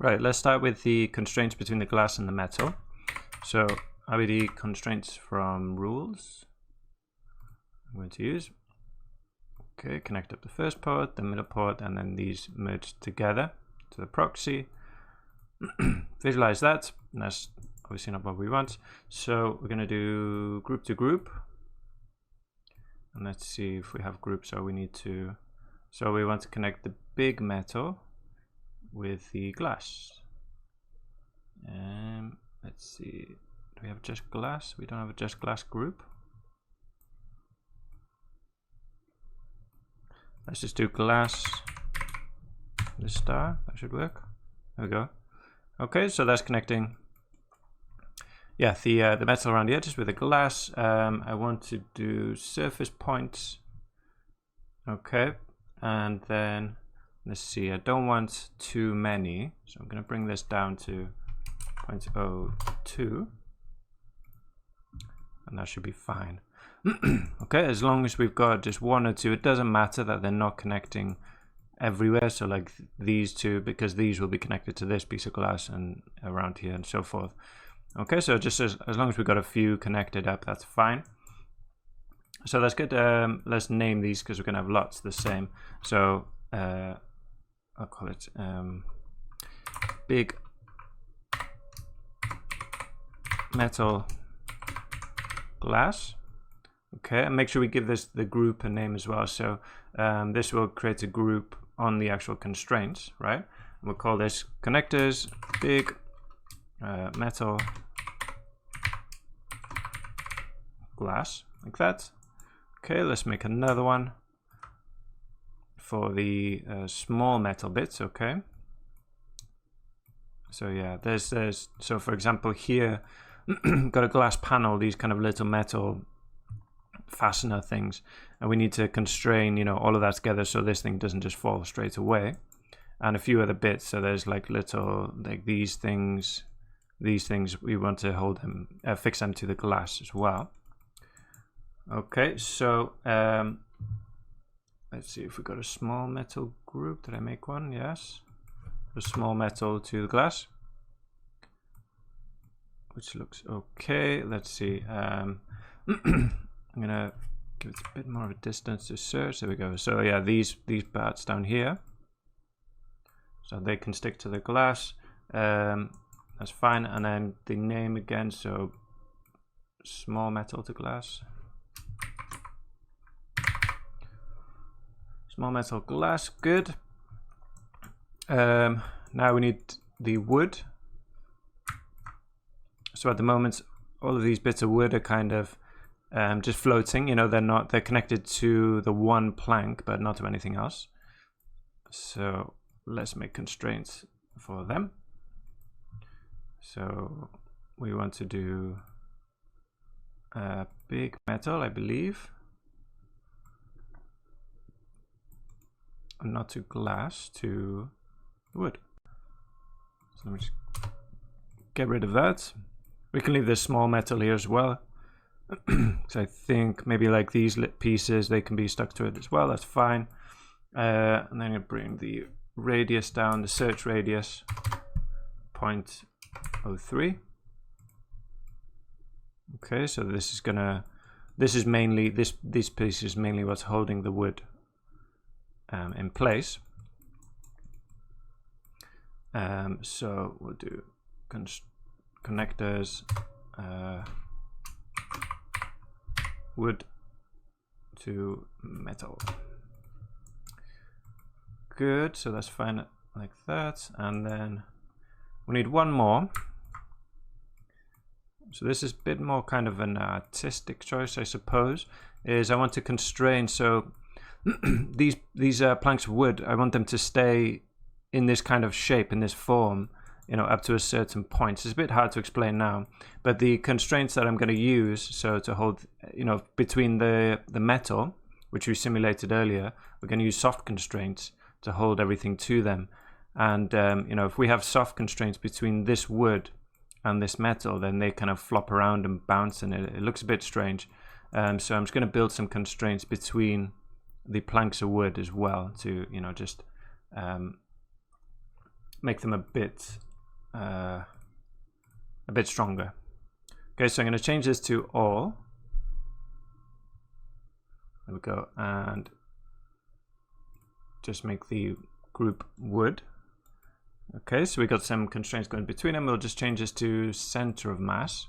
Right, let's start with the constraints between the glass and the metal. So IBD constraints from rules I'm going to use. Okay, connect up the first port, the middle port, and then these merge together to the proxy. Visualize that, and that's obviously not what we want. So we're going to do group to group. And let's see if we have groups. So we want to connect the big metal with the glass. Let's see, do we have just glass? We don't have a just glass group. Let's just do glass, the star, that should work. There we go. Okay, so that's connecting, yeah, the metal around the edges with the glass. I want to do surface points. Okay, and then let's see, I don't want too many, so I'm going to bring this down to 0.02, and that should be fine. Okay, as long as we've got just one or two, it doesn't matter that they're not connecting everywhere. So like these two, because these will be connected to this piece of glass and around here and so forth. Okay, so just as long as we've got a few connected up, that's fine. So that's good. Let's name these because we're going to have lots the same. So I'll call it big metal glass. Okay, and make sure we give this the group a name as well. So this will create a group on the actual constraints, right? And we'll call this connectors big metal glass, like that. Okay, let's make another one for the small metal bits. Okay, so yeah, there's so for example here got a glass panel, these kind of little metal fastener things, and we need to constrain, you know, all of that together so this thing doesn't just fall straight away, and a few other bits. So there's like little, like these things we want to hold them, fix them to the glass as well. Okay, so let's see if we got a small metal group. Did I make one? Yes, a small metal to the glass, which looks okay. Let's see. I'm gonna give it a bit more of a distance to search. There we go. So yeah, these parts down here, so they can stick to the glass. That's fine. And then the name again. So small metal to glass. Small metal glass. Good. Now we need the wood. So at the moment, all of these bits of wood are kind of just floating, you know, they're connected to the one plank, but not to anything else. So let's make constraints for them. So we want to do big metal, I believe, and not to glass, to wood. So let me just get rid of that. We can leave this small metal here as well. So I think maybe like these pieces, they can be stuck to it as well. That's fine. And then you bring the radius down, the search radius 0.03. Okay, so this is mainly this piece is mainly what's holding the wood in place. So we'll do connectors wood to metal. Good, so that's fine like that. And then we need one more. So this is a bit more kind of an artistic choice, I suppose. Is I want to constrain, so these planks of wood, I want them to stay in this kind of shape, in this form, you know, up to a certain point. So it's a bit hard to explain now, but the constraints that I'm going to use, so to hold, you know, between the metal, which we simulated earlier, we're going to use soft constraints to hold everything to them. And you know, if we have soft constraints between this wood and this metal, then they kind of flop around and bounce, and it looks a bit strange. So I'm just going to build some constraints between the planks of wood as well to, you know, just make them a bit stronger. Okay, so I'm going to change this to all. There we go, and just make the group wood. Okay, so we got some constraints going between them. We'll just change this to center of mass.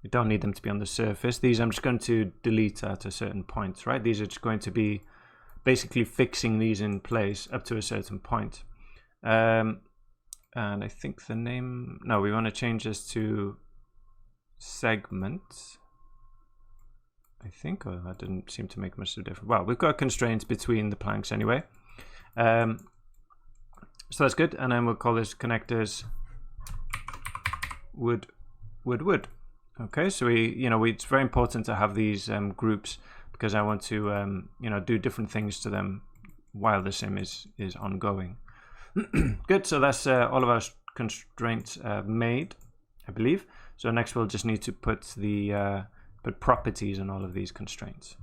We don't need them to be on the surface. These I'm just going to delete at a certain point, right? These are just going to be basically fixing these in place up to a certain point. And I think the name, no, we want to change this to segment, I think. Oh, that didn't seem to make much of a difference. Well, we've got constraints between the planks anyway. So that's good, and then we'll call this connectors wood. Okay, so it's very important to have these groups, because I want to do different things to them while the sim is ongoing. Good, so that's all of our constraints made, I believe. So next we'll just need to put the put properties on all of these constraints.